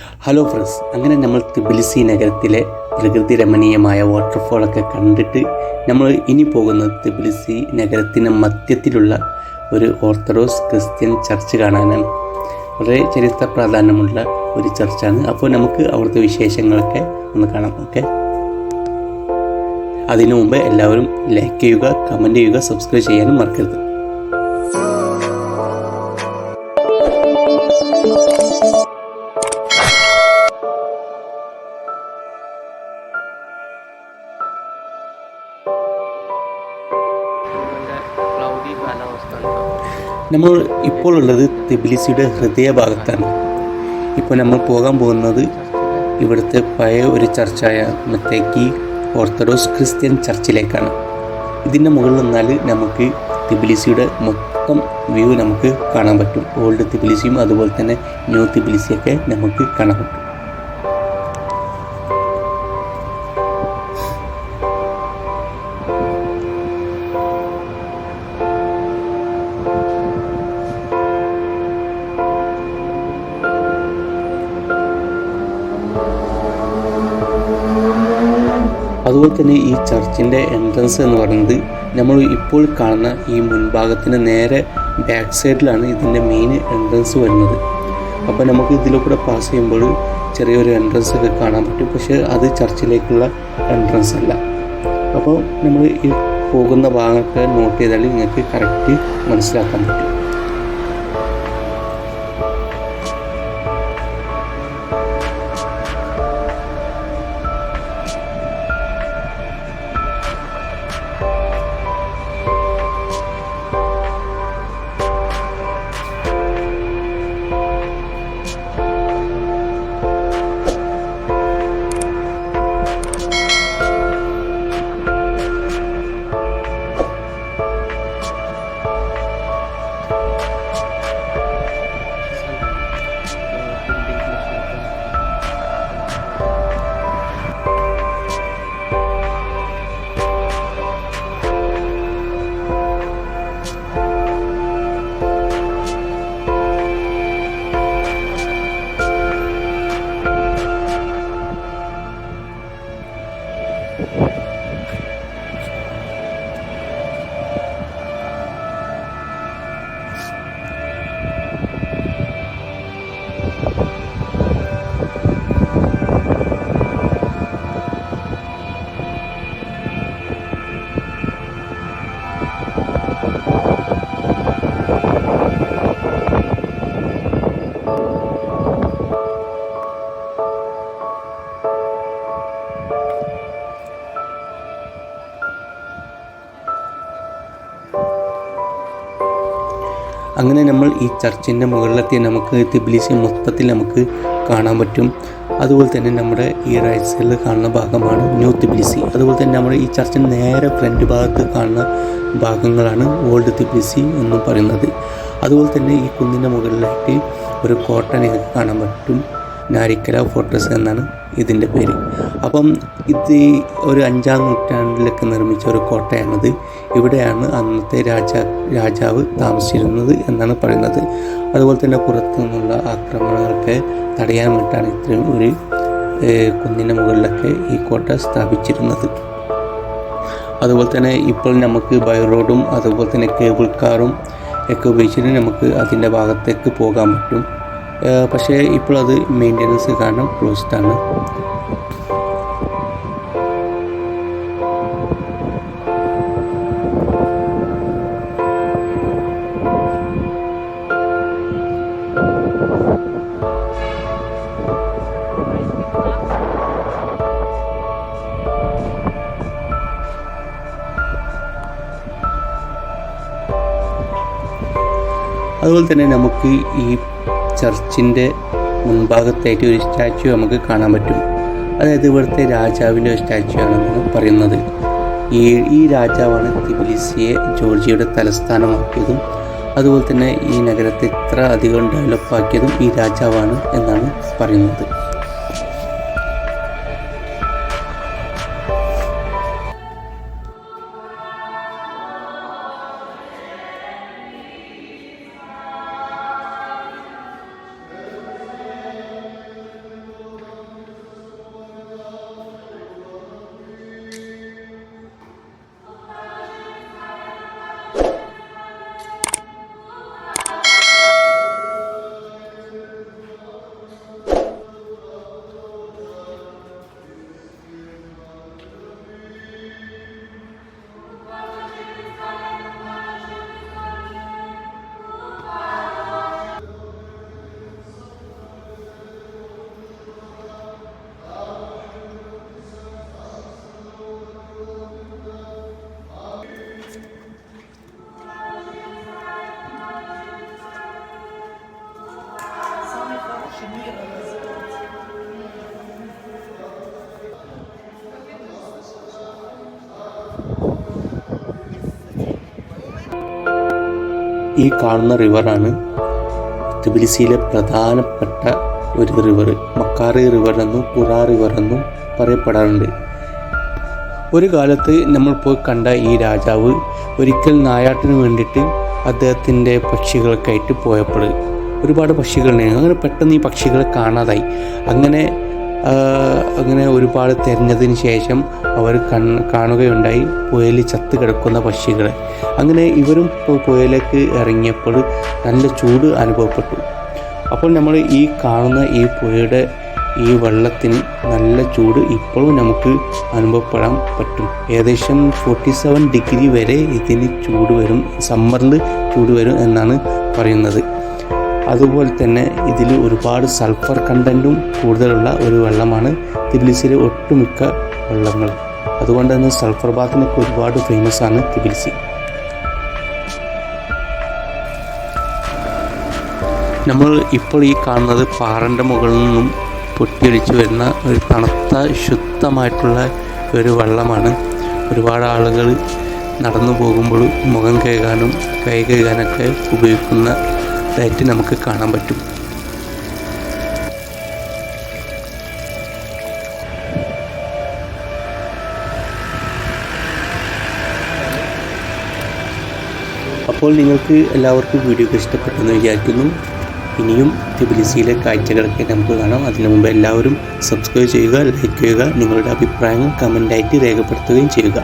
Hello friends, അങ്ങനെ നമ്മൾ തിബിലിസി നഗരത്തിലെ പ്രകൃതി രമണീയമായ വാട്ടർഫോളൊക്കെ കണ്ടിട്ട് നമ്മൾ ഇനി പോകുന്നത് തിബിലിസി നഗരത്തിന് മധ്യത്തിലുള്ള ഒരു ഓർത്തഡോക്സ് ക്രിസ്ത്യൻ ചർച്ച് കാണാനാണ്. വളരെ ചരിത്ര പ്രാധാന്യമുള്ള ഒരു ചർച്ചാണ്. അപ്പോൾ നമുക്ക് അവിടുത്തെ വിശേഷങ്ങളൊക്കെ ഒന്ന് കാണാം. ഓക്കെ, അതിനു മുമ്പ് എല്ലാവരും ലൈക്ക് ചെയ്യുക, കമൻറ്റ് ചെയ്യുക, സബ്സ്ക്രൈബ് ചെയ്യാനും മറക്കരുത്. നമ്മൾ ഇപ്പോൾ ഉള്ളത് തിബിലിസിയുടെ ഹൃദയഭാഗത്താണ്. ഇപ്പോൾ നമ്മൾ പോകാൻ പോകുന്നത് ഇവിടുത്തെ പഴയ ഒരു ചർച്ചായ മത്തേക്കി ഓർത്തഡോക്സ് ക്രിസ്ത്യൻ ചർച്ചിലേക്കാണ്. ഇതിൻ്റെ മുകളിൽ നിന്നാൽ നമുക്ക് തിബിലിസിയുടെ മൊത്തം വ്യൂ നമുക്ക് കാണാൻ പറ്റും. ഓൾഡ് തിബിലിസിയും അതുപോലെ തന്നെ ന്യൂ തിബിലിസിയൊക്കെ നമുക്ക് കാണാൻ പറ്റും. അതുപോലെ തന്നെ ഈ ചർച്ചിൻ്റെ എൻട്രൻസ് എന്ന് പറയുന്നത് നമ്മൾ ഇപ്പോൾ കാണുന്ന ഈ മുൻഭാഗത്തിൻ്റെ നേരെ ബാക്ക് സൈഡിലാണ് ഇതിൻ്റെ മെയിൻ എൻട്രൻസ് വരുന്നത്. അപ്പോൾ നമുക്ക് ഇതിലൂടെ പാസ് ചെയ്യുമ്പോൾ ചെറിയൊരു എൻട്രൻസ് ഒക്കെ കാണാൻ പറ്റും. പക്ഷേ അത് ചർച്ചിലേക്കുള്ള എൻട്രൻസ് അല്ല. അപ്പോൾ നമ്മൾ ഈ പോകുന്ന ഭാഗമൊക്കെ നോട്ട് ചെയ്താൽ നിങ്ങൾക്ക് കറക്റ്റ് മനസ്സിലാക്കാൻ പറ്റും. അങ്ങനെ നമ്മൾ ഈ ചർച്ചിൻ്റെ മുകളിലെത്തി നമുക്ക് തിബിലിസി മൊത്തത്തിൽ നമുക്ക് കാണാൻ പറ്റും. അതുപോലെ തന്നെ നമ്മുടെ ഈ റൈറ്റ് സൈഡിൽ കാണുന്ന ഭാഗമാണ് ന്യൂ തിബിലിസി. അതുപോലെ തന്നെ നമ്മുടെ ഈ ചർച്ചിൻ്റെ നേരെ ഫ്രണ്ട് ഭാഗത്ത് കാണുന്ന ഭാഗങ്ങളാണ് ഓൾഡ് തിബിലിസി എന്ന് പറയുന്നത്. അതുപോലെ തന്നെ ഈ കുന്നിൻ്റെ മുകളിലായിട്ട് ഒരു കോട്ട നിങ്ങൾക്ക് കാണാൻ പറ്റും. നാരിക്കല ഫോർട്രസ് എന്നാണ് ഇതിൻ്റെ പേര്. അപ്പം ഇത് ഒരു 5-ാം നൂറ്റാണ്ടിലൊക്കെ നിർമ്മിച്ച ഒരു കോട്ടയാണത്. ഇവിടെയാണ് അന്നത്തെ രാജാവ് താമസിച്ചിരുന്നത് എന്നാണ് പറയുന്നത്. അതുപോലെ തന്നെ പുറത്തു നിന്നുള്ള ആക്രമണങ്ങളൊക്കെ തടയാൻ വേണ്ടിയിട്ടാണ് ഇത്രയും ഒരു കുന്നിൻ്റെ മുകളിലൊക്കെ ഈ കോട്ട സ്ഥാപിച്ചിരുന്നത്. അതുപോലെ തന്നെ ഇപ്പോൾ നമുക്ക് ബൈ റോഡും അതുപോലെ തന്നെ കേബിൾ കാറും ഒക്കെ ഉപയോഗിച്ചിട്ട് നമുക്ക് അതിൻ്റെ ഭാഗത്തേക്ക് പോകാൻ പറ്റും. പക്ഷേ ഇപ്പോൾ അത് മെയിൻ്റെനൻസ് കാരണം ക്ലോസ്ഡ് ആണ്. അതുപോലെ തന്നെ നമുക്ക് ഈ ചർച്ചിൻ്റെ മുൻഭാഗത്തായിട്ട് ഒരു സ്റ്റാച്ചു നമുക്ക് കാണാൻ പറ്റും. അതായത് ഇവിടുത്തെ രാജാവിൻ്റെ ഒരു സ്റ്റാച്ചു ആണെന്നാണ് പറയുന്നത്. ഈ രാജാവാണ് തിബിലിസിയെ ജോർജിയയുടെ തലസ്ഥാനമാക്കിയതും അതുപോലെ തന്നെ ഈ നഗരത്തെ ഇത്ര അധികം ഡെവലപ്പാക്കിയതും ഈ രാജാവാണ് എന്നാണ് പറയുന്നത്. ഈ കാണുന്ന റിവറാണ് ട്ബിലിസിയിലെ പ്രധാനപ്പെട്ട ഒരു റിവർ. മക്കാറി റിവർ എന്നും ഖുറ റിവർ എന്നും പറയപ്പെടാറുണ്ട്. ഒരു കാലത്ത് നമ്മൾ പോയി കണ്ട ഈ രാജാവ് ഒരിക്കൽ നായാട്ടിന് വേണ്ടിയിട്ട് അദ്ദേഹത്തിൻ്റെ പക്ഷികൾക്കായിട്ട് പോയപ്പോൾ ഒരുപാട് പക്ഷികളുണ്ടായിരുന്നു. അങ്ങനെ പെട്ടെന്ന് ഈ പക്ഷികളെ കാണാതായി. അങ്ങനെ ഒരുപാട് തിരഞ്ഞതിന് ശേഷം അവർ കാണുകയുണ്ടായി പുഴയിൽ ചത്ത് കിടക്കുന്ന പക്ഷികളെ. അങ്ങനെ ഇവരും പുഴയിലേക്ക് ഇറങ്ങിയപ്പോൾ നല്ല ചൂട് അനുഭവപ്പെട്ടു. അപ്പോൾ നമ്മൾ ഈ കാണുന്ന ഈ പുഴയുടെ ഈ വെള്ളത്തിന് നല്ല ചൂട് ഇപ്പോഴും നമുക്ക് അനുഭവപ്പെടാൻ പറ്റും. ഏകദേശം 47 ഡിഗ്രി വരെ ഇതിന് ചൂട് വരും, സമ്മറിൽ ചൂട് വരും എന്നാണ് പറയുന്നത്. അതുപോലെ തന്നെ ഇതിൽ ഒരുപാട് സൾഫർ കണ്ടൻറ്റും കൂടുതലുള്ള ഒരു വെള്ളമാണ് ട്ബിലിസിയിലെ ഒട്ടുമിക്ക വെള്ളങ്ങൾ. അതുകൊണ്ട് തന്നെ സൾഫർ ബാത്തിനൊക്കെ ഒരുപാട് ഫേമസ് ആണ് ട്ബിലിസി. നമ്മൾ ഇപ്പോൾ ഈ കാണുന്നത് പാറൻ്റെ മുകളിൽ നിന്നും പൊട്ടിയൊലിച്ച് വരുന്ന ഒരു തണുത്ത ശുദ്ധമായിട്ടുള്ള ഒരു വെള്ളമാണ്. ഒരുപാട് ആളുകൾ നടന്നു പോകുമ്പോൾ മുഖം കഴുകാനും കൈ കഴുകാനൊക്കെ ഉപയോഗിക്കുന്നതായിട്ട് നമുക്ക് കാണാൻ പറ്റും. അപ്പോൾ നിങ്ങൾക്ക് എല്ലാവർക്കും വീഡിയോ ഇഷ്ടപ്പെട്ടെന്ന് വിചാരിക്കുന്നു. ഇനിയും ട്ബിലിസിയിലെ കാഴ്ചകളൊക്കെ നമുക്ക് കാണാം. അതിനു മുമ്പ് എല്ലാവരും സബ്സ്ക്രൈബ് ചെയ്യുക, ലൈക്ക് ചെയ്യുക, നിങ്ങളുടെ അഭിപ്രായങ്ങൾ കമൻ്റായിട്ട് രേഖപ്പെടുത്തുകയും ചെയ്യുക.